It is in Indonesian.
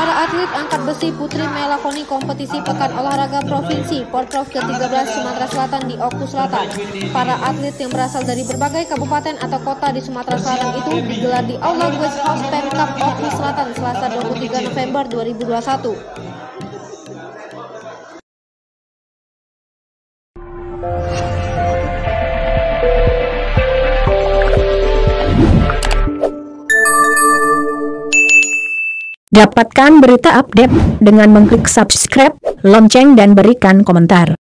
Para atlet angkat besi putri melakoni kompetisi Pekan Olahraga Provinsi Porprov ke-13 Sumatera Selatan di Oku Selatan. Para atlet yang berasal dari berbagai kabupaten atau kota di Sumatera Selatan itu digelar di Aula Guest House Pemkab Oku Selatan Selasa 23 November 2021. Dapatkan berita update dengan mengklik subscribe, lonceng dan berikan komentar.